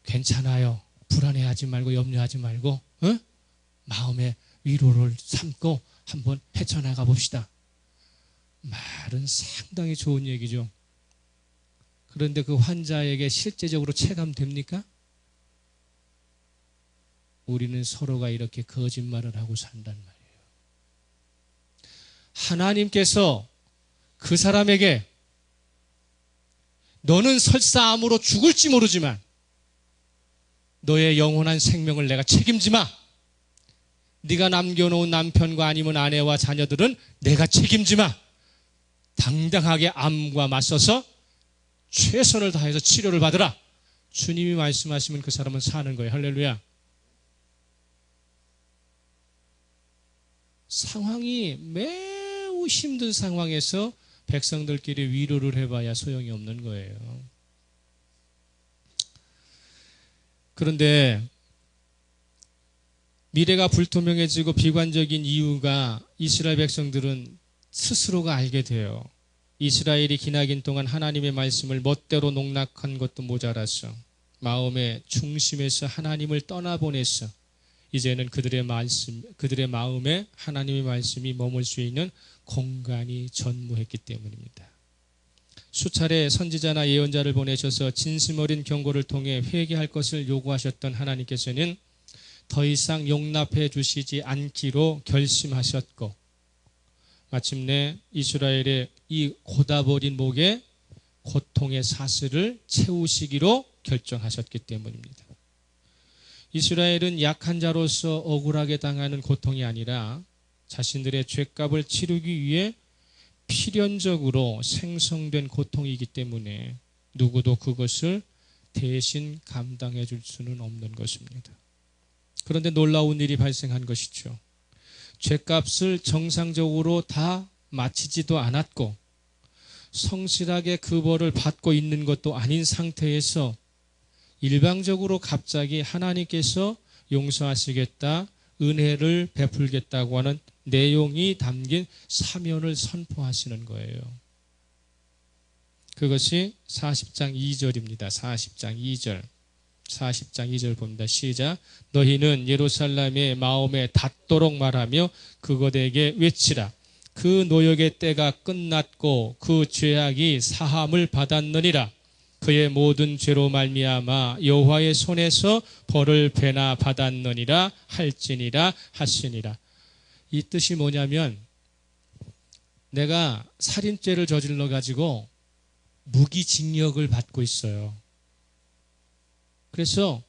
괜찮아요. 불안해하지 말고 염려하지 말고 마음의 위로를 삼고 한번 헤쳐나가 봅시다. 말은 상당히 좋은 얘기죠. 그런데 그 환자에게 실제적으로 체감됩니까? 우리는 서로가 이렇게 거짓말을 하고 산단 말이에요. 하나님께서 그 사람에게 너는 설사 암으로 죽을지 모르지만 너의 영원한 생명을 내가 책임지마. 네가 남겨놓은 남편과 아니면 아내와 자녀들은 내가 책임지마. 당당하게 암과 맞서서 최선을 다해서 치료를 받으라. 주님이 말씀하시면 그 사람은 사는 거예요. 할렐루야. 상황이 매우 힘든 상황에서 백성들끼리 위로를 해봐야 소용이 없는 거예요. 그런데 미래가 불투명해지고 비관적인 이유가 이스라엘 백성들은 스스로가 알게 돼요. 이스라엘이 기나긴 동안 하나님의 말씀을 멋대로 농락한 것도 모자라서 마음의 중심에서 하나님을 떠나보냈어. 이제는 그들의 마음에 하나님의 말씀이 머물 수 있는 공간이 전무했기 때문입니다. 수차례 선지자나 예언자를 보내셔서 진심 어린 경고를 통해 회개할 것을 요구하셨던 하나님께서는 더 이상 용납해 주시지 않기로 결심하셨고, 마침내 이스라엘의 이 고다버린 목에 고통의 사슬을 채우시기로 결정하셨기 때문입니다. 이스라엘은 약한 자로서 억울하게 당하는 고통이 아니라 자신들의 죄값을 치르기 위해 필연적으로 생성된 고통이기 때문에 누구도 그것을 대신 감당해 줄 수는 없는 것입니다. 그런데 놀라운 일이 발생한 것이죠. 죄값을 정상적으로 다 마치지도 않았고 성실하게 그 벌을 받고 있는 것도 아닌 상태에서 일방적으로 갑자기 하나님께서 용서하시겠다, 은혜를 베풀겠다고 하는 내용이 담긴 사면을 선포하시는 거예요. 그것이 40장 2절입니다. 40장 2절. 40장 2절 봅니다. 시작. 너희는 예루살렘의 마음에 닿도록 말하며 그것에게 외치라. 그 노역의 때가 끝났고 그 죄악이 사함을 받았느니라. 그의 모든 죄로 말미암아 여호와의 손에서 벌을 배나 받았느니라 할지니라 하시니라. 이 뜻이 뭐냐면 내가 살인죄를 저질러 가지고 무기징역을 받고 있어요. 그래서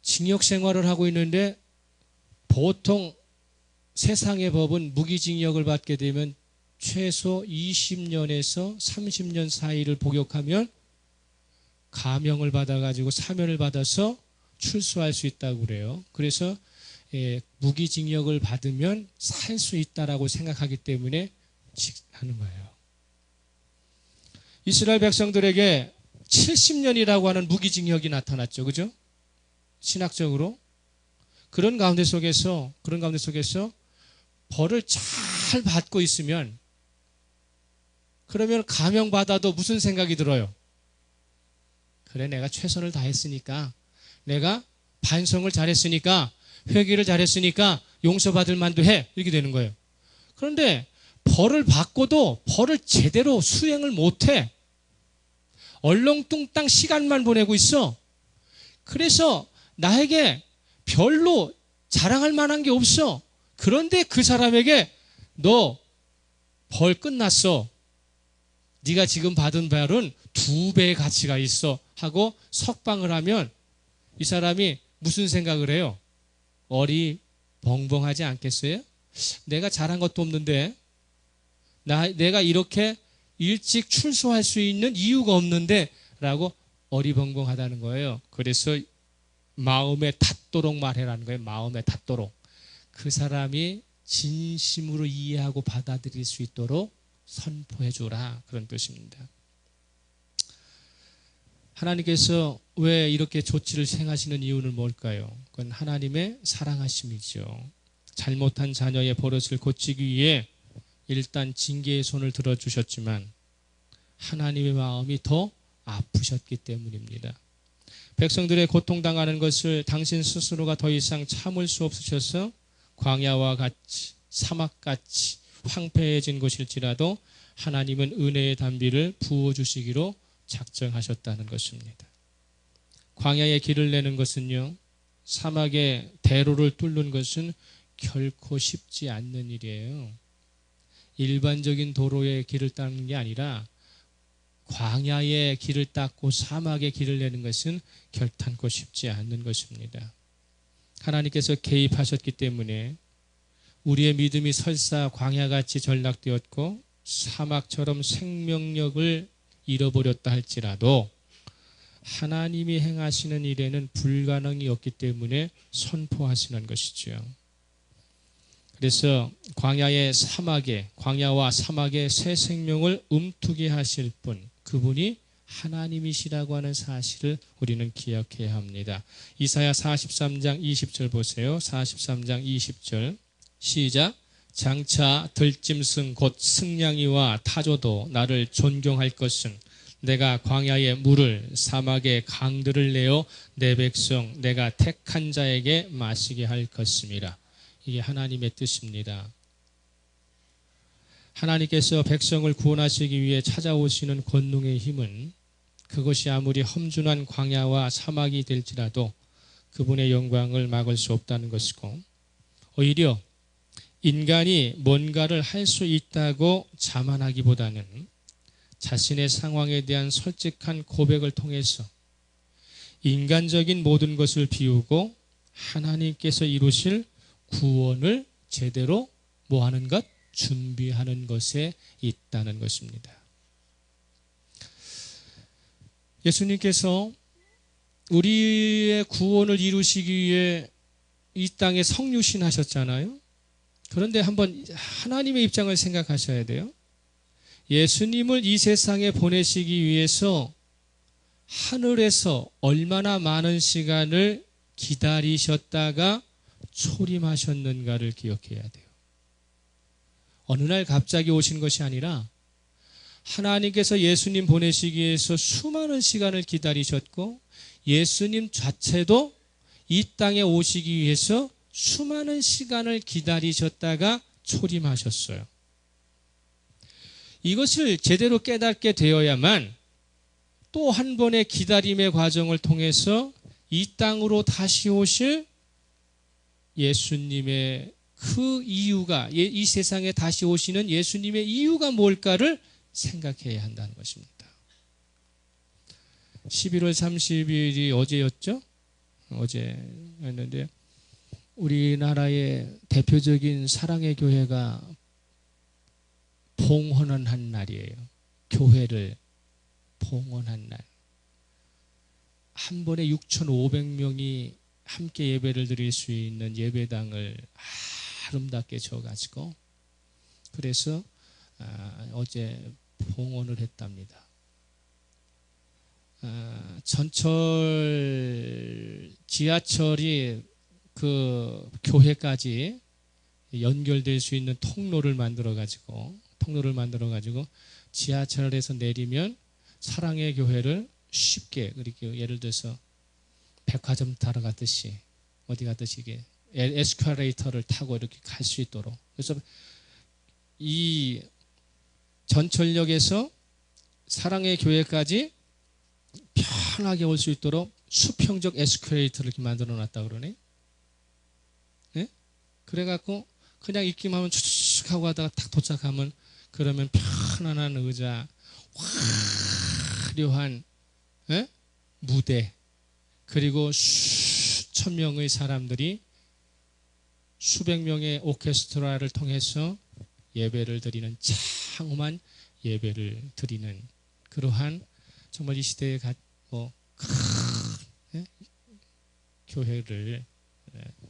징역 생활을 하고 있는데 보통 세상의 법은 무기징역을 받게 되면 최소 20년에서 30년 사이를 복역하면 감형을 받아가지고 사면을 받아서 출소할 수 있다고 그래요. 그래서 무기징역을 받으면 살 수 있다라고 생각하기 때문에 하는 거예요. 이스라엘 백성들에게 70년이라고 하는 무기징역이 나타났죠. 그죠? 신학적으로. 그런 가운데 속에서 벌을 잘 받고 있으면 그러면 감형받아도 무슨 생각이 들어요? 그래, 내가 최선을 다했으니까, 내가 반성을 잘했으니까, 회개를 잘했으니까 용서받을 만도 해. 이렇게 되는 거예요. 그런데 벌을 받고도 벌을 제대로 수행을 못해. 얼렁뚱땅 시간만 보내고 있어. 그래서 나에게 별로 자랑할 만한 게 없어. 그런데 그 사람에게 너 벌 끝났어. 네가 지금 받은 벌은 2배의 가치가 있어 하고 석방을 하면 이 사람이 무슨 생각을 해요? 어리벙벙하지 않겠어요? 내가 잘한 것도 없는데 내가 이렇게 일찍 출소할 수 있는 이유가 없는데 라고 어리벙벙하다는 거예요. 그래서 마음에 닿도록 말해라는 거예요. 마음에 닿도록. 그 사람이 진심으로 이해하고 받아들일 수 있도록 선포해 주라. 그런 뜻입니다. 하나님께서 왜 이렇게 조치를 행하시는 이유는 뭘까요? 그건 하나님의 사랑하심이죠. 잘못한 자녀의 버릇을 고치기 위해 일단 징계의 손을 들어주셨지만 하나님의 마음이 더 아프셨기 때문입니다. 백성들의 고통당하는 것을 당신 스스로가 더 이상 참을 수 없으셔서 광야와 같이 사막같이 황폐해진 곳일지라도 하나님은 은혜의 단비를 부어주시기로 작정하셨다는 것입니다. 광야에 길을 내는 것은요, 사막의 대로를 뚫는 것은 결코 쉽지 않는 일이에요. 일반적인 도로에 길을 닦는 게 아니라 광야의 길을 닦고 사막의 길을 내는 것은 결탄코 쉽지 않는 것입니다. 하나님께서 개입하셨기 때문에 우리의 믿음이 설사 광야같이 전락되었고 사막처럼 생명력을 잃어버렸다 할지라도 하나님이 행하시는 일에는 불가능이 없기 때문에 선포하시는 것이죠. 그래서 광야와 사막에 새 생명을 움트게 하실 분, 그분이 하나님이시라고 하는 사실을 우리는 기억해야 합니다. 이사야 43장 20절 보세요. 43장 20절 시작. 장차 들짐승 곧 승냥이와 타조도 나를 존경할 것은 내가 광야의 물을 사막의 강들을 내어 내 백성 내가 택한 자에게 마시게 할 것입니다. 이게 하나님의 뜻입니다. 하나님께서 백성을 구원하시기 위해 찾아오시는 권능의 힘은 그것이 아무리 험준한 광야와 사막이 될지라도 그분의 영광을 막을 수 없다는 것이고, 오히려 인간이 뭔가를 할 수 있다고 자만하기보다는 자신의 상황에 대한 솔직한 고백을 통해서 인간적인 모든 것을 비우고 하나님께서 이루실 구원을 제대로 뭐하는 것? 준비하는 것에 있다는 것입니다. 예수님께서 우리의 구원을 이루시기 위해 이 땅에 성육신 하셨잖아요. 그런데 한번 하나님의 입장을 생각하셔야 돼요. 예수님을 이 세상에 보내시기 위해서 하늘에서 얼마나 많은 시간을 기다리셨다가 초림하셨는가를 기억해야 돼요. 어느 날 갑자기 오신 것이 아니라 하나님께서 예수님 보내시기 위해서 수많은 시간을 기다리셨고, 예수님 자체도 이 땅에 오시기 위해서 수많은 시간을 기다리셨다가 초림하셨어요. 이것을 제대로 깨닫게 되어야만 또 한 번의 기다림의 과정을 통해서 이 땅으로 다시 오실 예수님의 그 이유가, 이 세상에 다시 오시는 예수님의 이유가 뭘까를 생각해야 한다는 것입니다. 11월 30일이 어제였죠? 어제였는데 우리나라의 대표적인 사랑의 교회가 봉헌한 날이에요. 교회를 봉헌한 날. 한 번에 6,500명이 함께 예배를 드릴 수 있는 예배당을 아름답게 지어가지고, 그래서 어제 봉헌을 했답니다. 전철 지하철이 그 교회까지 연결될 수 있는 통로를 만들어 가지고 지하철에서 내리면 사랑의 교회를 쉽게, 그렇게 예를 들어서 백화점 타러 갔듯이 어디 갔듯이 이게 에스컬레이터를 타고 이렇게 갈 수 있도록, 그래서 이 전철역에서 사랑의 교회까지 편하게 올 수 있도록 수평적 에스컬레이터를 이렇게 만들어 놨다 그러네. 네? 그래갖고 그냥 입기만 하면 추측 하고 하다가 딱 도착하면, 그러면 편안한 의자, 화려한 무대, 그리고 수천 명의 사람들이 수백 명의 오케스트라를 통해서 예배를 드리는, 장엄한 예배를 드리는 그러한 정말 이 시대에 큰 교회를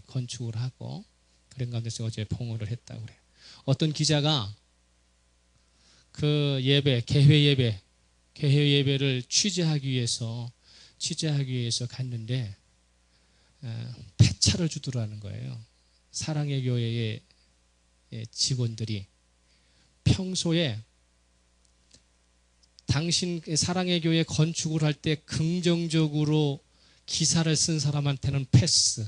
건축을 하고, 그런 가운데서 어제 봉헌을 했다고 그래요. 어떤 기자가 그 예배, 개회 예배를 취재하기 위해서 갔는데 폐차를 주더라는 거예요. 사랑의 교회의 직원들이 평소에 당신 사랑의 교회 건축을 할 때 긍정적으로 기사를 쓴 사람한테는 패스,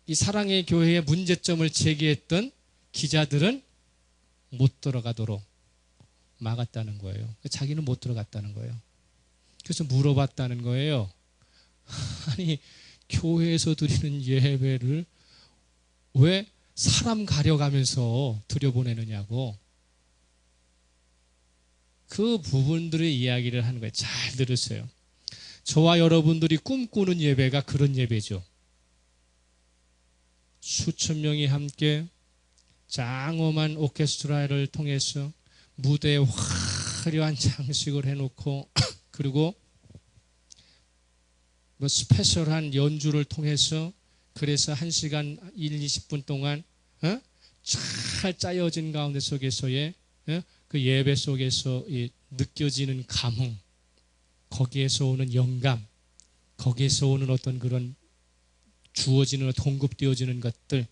이 사랑의 교회의 문제점을 제기했던 기자들은 못 들어가도록 막았다는 거예요. 자기는 못 들어갔다는 거예요. 그래서 물어봤다는 거예요. 아니, 교회에서 드리는 예배를 왜 사람 가려가면서 들여보내느냐고. 그 부분들의 이야기를 하는 거예요. 잘 들으세요. 저와 여러분들이 꿈꾸는 예배가 그런 예배죠. 수천 명이 함께 장엄한 오케스트라를 통해서 무대에 화려한 장식을 해놓고 그리고 뭐 스페셜한 연주를 통해서 그래서 1시간 20분 동안 잘 짜여진 가운데 속에서의 그 예배 속에서 느껴지는 감흥, 거기에서 오는 영감, 거기에서 오는 어떤 그런 주어지는 공급되어지는 것들,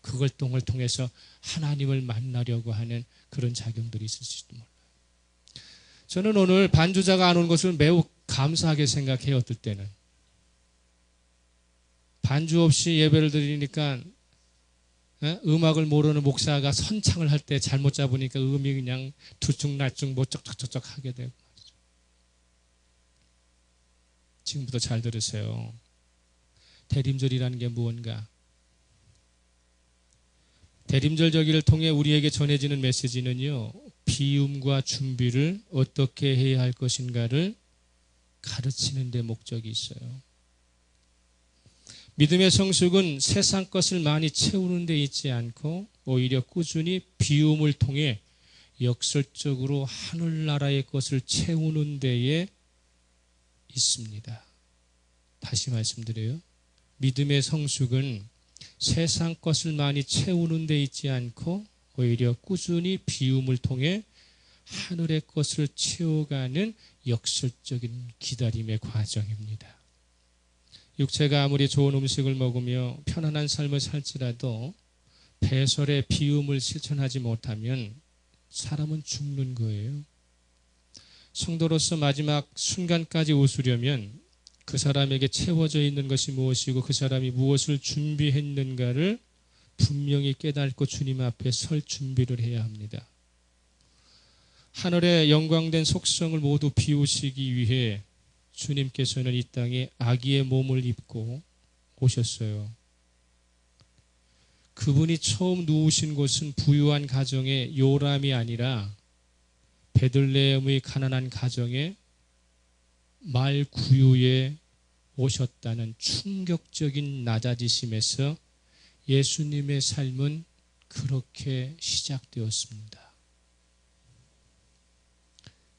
그걸 통해서 하나님을 만나려고 하는 그런 작용들이 있을지도 몰라요. 저는 오늘 반주자가 안 온 것을 매우 감사하게 생각해요. 어떨 때는 반주 없이 예배를 드리니까 음악을 모르는 목사가 선창을 할 때 잘못 잡으니까 음이 그냥 두쭉날쭉 뭐 쩍쩍쩍쩍 하게 되고 말이죠. 지금부터 잘 들으세요. 대림절이라는 게 무언가? 대림절 저기를 통해 우리에게 전해지는 메시지는요, 비움과 준비를 어떻게 해야 할 것인가를 가르치는 데 목적이 있어요. 믿음의 성숙은 세상 것을 많이 채우는 데 있지 않고 오히려 꾸준히 비움을 통해 역설적으로 하늘나라의 것을 채우는 데에 있습니다. 다시 말씀드려요. 믿음의 성숙은 세상 것을 많이 채우는 데 있지 않고 오히려 꾸준히 비움을 통해 하늘의 것을 채워가는 역설적인 기다림의 과정입니다. 육체가 아무리 좋은 음식을 먹으며 편안한 삶을 살지라도 배설의 비움을 실천하지 못하면 사람은 죽는 거예요. 성도로서 마지막 순간까지 웃으려면 그 사람에게 채워져 있는 것이 무엇이고 그 사람이 무엇을 준비했는가를 분명히 깨닫고 주님 앞에 설 준비를 해야 합니다. 하늘의 영광된 속성을 모두 비우시기 위해 주님께서는 이 땅에 아기의 몸을 입고 오셨어요. 그분이 처음 누우신 곳은 부유한 가정의 요람이 아니라 베들레헴의 가난한 가정의 말구유에 오셨다는 충격적인 낮아지심에서 예수님의 삶은 그렇게 시작되었습니다.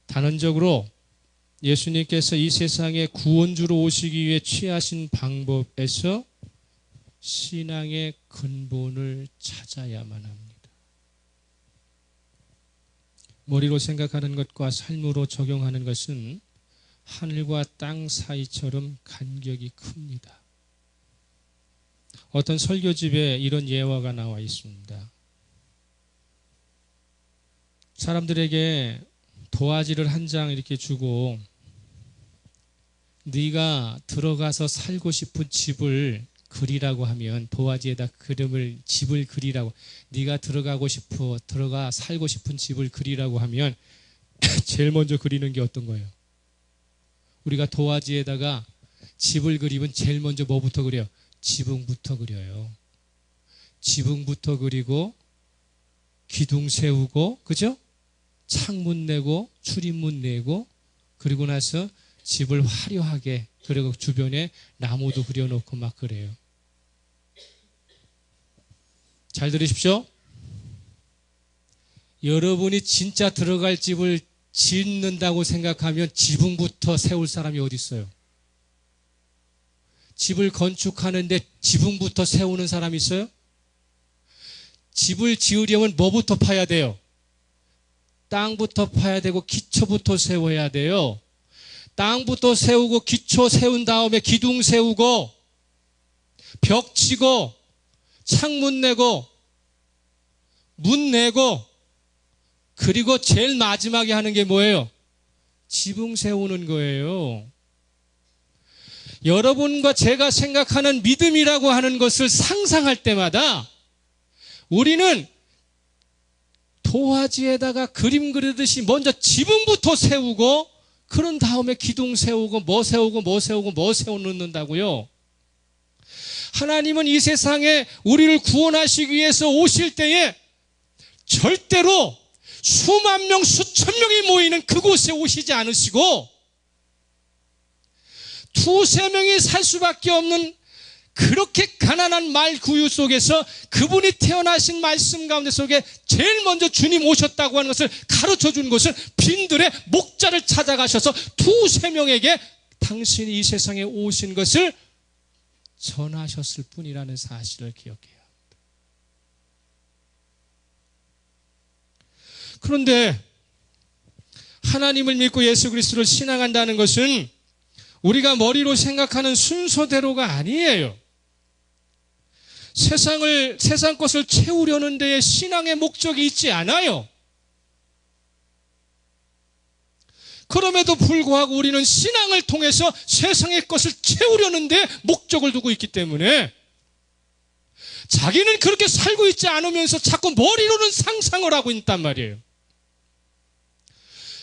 단언적으로 예수님께서 이 세상에 구원주로 오시기 위해 취하신 방법에서 신앙의 근본을 찾아야만 합니다. 머리로 생각하는 것과 삶으로 적용하는 것은 하늘과 땅 사이처럼 간격이 큽니다. 어떤 설교집에 이런 예화가 나와 있습니다. 사람들에게 도화지를 한 장 이렇게 주고 네가 들어가서 살고 싶은 집을 그리라고 하면 도화지에다 집을 그리라고 네가 들어가 살고 싶은 집을 그리라고 하면 제일 먼저 그리는 게 어떤 거예요? 우리가 도화지에다가 집을 그리면 제일 먼저 뭐부터 그려요? 지붕부터 그려요. 지붕부터 그리고 기둥 세우고, 그죠? 창문 내고 출입문 내고 그리고 나서 집을 화려하게, 그리고 주변에 나무도 그려놓고 막 그래요. 잘 들으십시오. 여러분이 진짜 들어갈 집을 짓는다고 생각하면 지붕부터 세울 사람이 어디 있어요? 집을 건축하는데 지붕부터 세우는 사람이 있어요? 집을 지으려면 뭐부터 파야 돼요? 땅부터 파야 되고 기초부터 세워야 돼요. 땅부터 세우고 기초 세운 다음에 기둥 세우고 벽 치고 창문 내고 문 내고 그리고 제일 마지막에 하는 게 뭐예요? 지붕 세우는 거예요. 여러분과 제가 생각하는 믿음이라고 하는 것을 상상할 때마다 우리는 도화지에다가 그림 그리듯이 먼저 지붕부터 세우고 그런 다음에 기둥 세우고 뭐 세워놓는다고요. 하나님은 이 세상에 우리를 구원하시기 위해서 오실 때에 절대로 수만 명, 수천 명이 모이는 그곳에 오시지 않으시고 두세 명이 살 수밖에 없는 그렇게 가난한 말 구유 속에서 그분이 태어나신 말씀 가운데 속에 제일 먼저 주님 오셨다고 하는 것을 가르쳐 준 것은 빈들의 목자를 찾아가셔서 두세 명에게 당신이 이 세상에 오신 것을 전하셨을 뿐이라는 사실을 기억해야 합니다. 그런데 하나님을 믿고 예수 그리스도를 신앙한다는 것은 우리가 머리로 생각하는 순서대로가 아니에요. 세상 것을 채우려는 데에 신앙의 목적이 있지 않아요. 그럼에도 불구하고 우리는 신앙을 통해서 세상의 것을 채우려는 데 목적을 두고 있기 때문에 자기는 그렇게 살고 있지 않으면서 자꾸 머리로는 상상을 하고 있단 말이에요.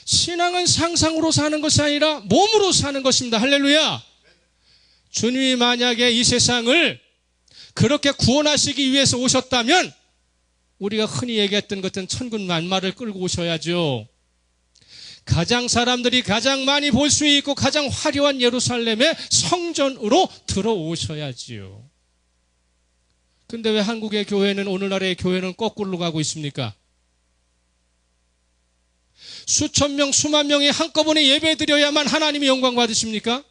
신앙은 상상으로 사는 것이 아니라 몸으로 사는 것입니다. 할렐루야. 주님이 만약에 이 세상을 그렇게 구원하시기 위해서 오셨다면 우리가 흔히 얘기했던 것은 천군 만마를 끌고 오셔야죠. 가장 사람들이 가장 많이 볼 수 있고 가장 화려한 예루살렘의 성전으로 들어오셔야지요. 근데 왜 한국의 교회는, 오늘날의 교회는 거꾸로 가고 있습니까? 수천 명, 수만 명이 한꺼번에 예배 드려야만 하나님이 영광 받으십니까?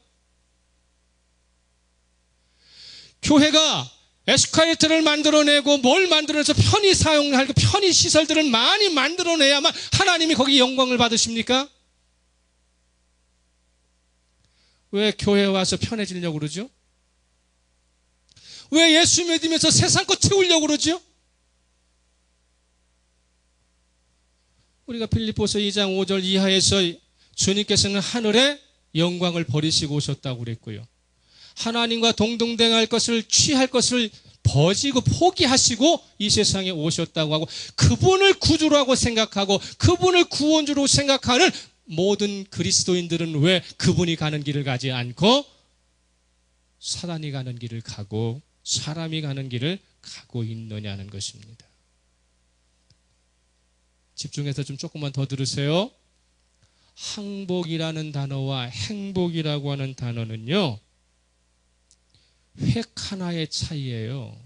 교회가 에스컬레이터를 만들어내고 뭘 만들어내서 편의 사용할 편의 시설들을 많이 만들어내야만 하나님이 거기 영광을 받으십니까? 왜 교회에 와서 편해지려고 그러죠? 왜 예수 믿으면서 세상 것 채우려고 그러죠? 우리가 필립보서 2장 5절 이하에서 주님께서는 하늘의 영광을 버리시고 오셨다고 그랬고요. 하나님과 동등대할 것을 취할 것을 버리고 포기하시고 이 세상에 오셨다고 하고, 그분을 구주라고 생각하고 그분을 구원주로 생각하는 모든 그리스도인들은 왜 그분이 가는 길을 가지 않고 사단이 가는 길을 가고 사람이 가는 길을 가고 있느냐는 것입니다. 집중해서 좀 조금만 더 들으세요. 항복이라는 단어와 행복이라고 하는 단어는요, 획 하나의 차이예요.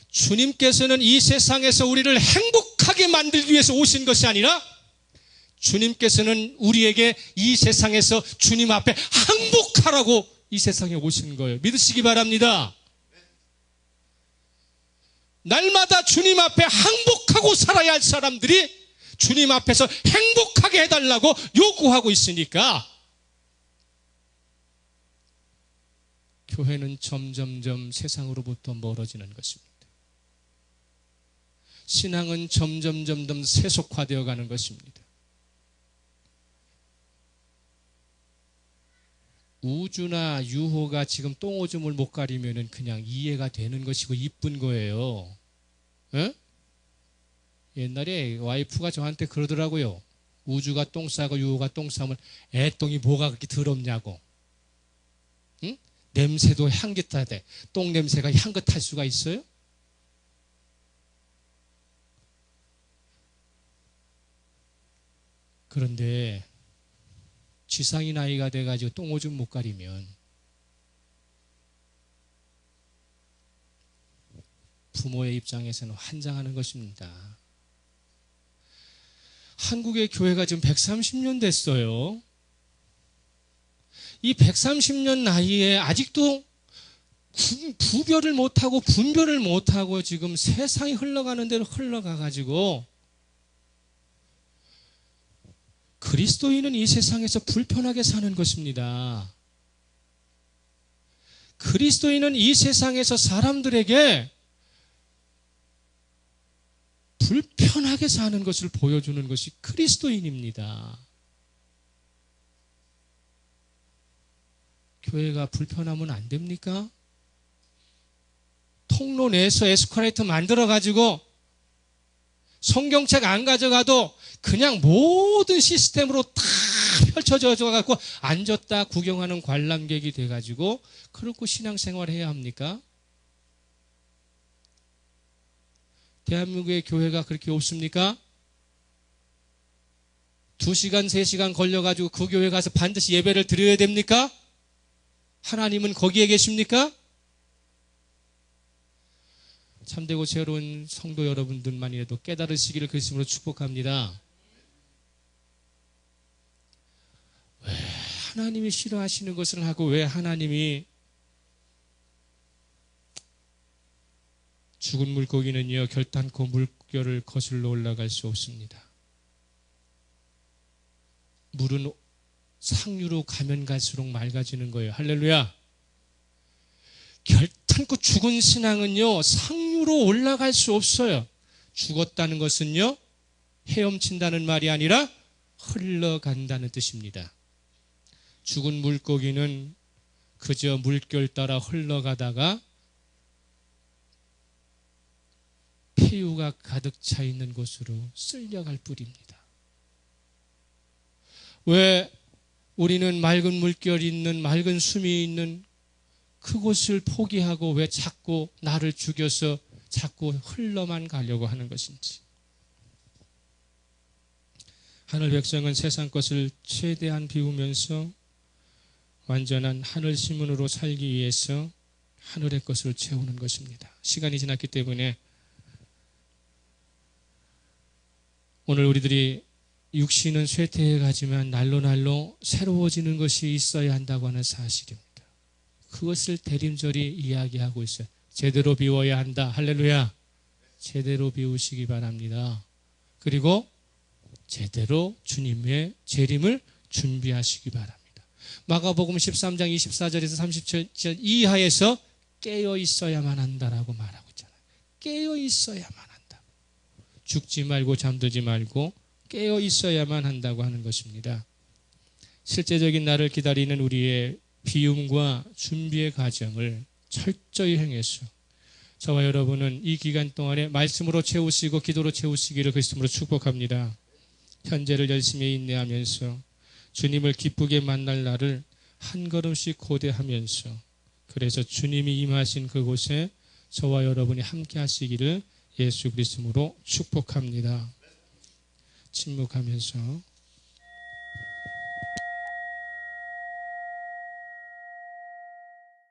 주님께서는 이 세상에서 우리를 행복하게 만들기 위해서 오신 것이 아니라 주님께서는 우리에게 이 세상에서 주님 앞에 항복하라고 이 세상에 오신 거예요. 믿으시기 바랍니다. 날마다 주님 앞에 항복하고 살아야 할 사람들이 주님 앞에서 행복하게 해달라고 요구하고 있으니까 교회는 점점점 세상으로부터 멀어지는 것입니다. 신앙은 점점점 세속화되어 가는 것입니다. 우주나 유호가 지금 똥오줌을 못 가리면은 그냥 이해가 되는 것이고 이쁜 거예요. 에? 옛날에 와이프가 저한테 그러더라고요. 우주가 똥 싸고 유호가 똥 싸면 애똥이 뭐가 그렇게 더럽냐고. 응? 냄새도 향긋하대. 똥 냄새가 향긋할 수가 있어요? 그런데 지상이 나이가 돼가지고 똥오줌 못 가리면 부모의 입장에서는 환장하는 것입니다. 한국의 교회가 지금 130년 됐어요. 이 130년 나이에 아직도 구별을 못하고 분별을 못하고 지금 세상이 흘러가는 대로 흘러가가지고 그리스도인은 이 세상에서 불편하게 사는 것입니다. 그리스도인은 이 세상에서 사람들에게 불편하게 사는 것을 보여주는 것이 그리스도인입니다. 교회가 불편하면 안 됩니까? 통로 내에서 에스컬레이터 만들어가지고 성경책 안 가져가도 그냥 모든 시스템으로 다 펼쳐져 갖고 앉았다 구경하는 관람객이 돼가지고 그렇고 신앙생활 해야 합니까? 대한민국의 교회가 그렇게 없습니까? 2시간, 3시간 걸려가지고 그 교회 가서 반드시 예배를 드려야 됩니까? 하나님은 거기에 계십니까? 참되고 새로운 성도 여러분들만이라도 깨달으시기를 그 이름으로 축복합니다. 왜 하나님이 싫어하시는 것을 하고 왜 하나님이 죽은 물고기는요 결단코 물결을 거슬러 올라갈 수 없습니다. 물은 상류로 가면 갈수록 맑아지는 거예요. 할렐루야. 결단코 죽은 신앙은요 상류로 올라갈 수 없어요. 죽었다는 것은요 헤엄친다는 말이 아니라 흘러간다는 뜻입니다. 죽은 물고기는 그저 물결 따라 흘러가다가 폐유가 가득 차 있는 곳으로 쓸려갈 뿐입니다. 왜 우리는 맑은 물결이 있는 맑은 숨이 있는 그곳을 포기하고 왜 자꾸 나를 죽여서 자꾸 흘러만 가려고 하는 것인지. 하늘 백성은 세상 것을 최대한 비우면서 완전한 하늘 시문으로 살기 위해서 하늘의 것을 채우는 것입니다. 시간이 지났기 때문에 오늘 우리들이 육신은 쇠퇴해 가지만 날로 새로워지는 것이 있어야 한다고 하는 사실입니다. 그것을 대림절이 이야기하고 있어요. 제대로 비워야 한다. 할렐루야. 제대로 비우시기 바랍니다. 그리고 제대로 주님의 재림을 준비하시기 바랍니다. 마가복음 13장 24절에서 30절 이하에서 깨어 있어야만 한다라고 말하고 있잖아요. 깨어 있어야만 한다. 죽지 말고 잠들지 말고 깨어 있어야만 한다고 하는 것입니다. 실제적인 날을 기다리는 우리의 비움과 준비의 과정을 철저히 행해서 저와 여러분은 이 기간 동안에 말씀으로 채우시고 기도로 채우시기를 그리스도로 축복합니다. 현재를 열심히 인내하면서 주님을 기쁘게 만날 날을 한 걸음씩 고대하면서 그래서 주님이 임하신 그곳에 저와 여러분이 함께 하시기를 예수 그리스도로 축복합니다. 침묵하면서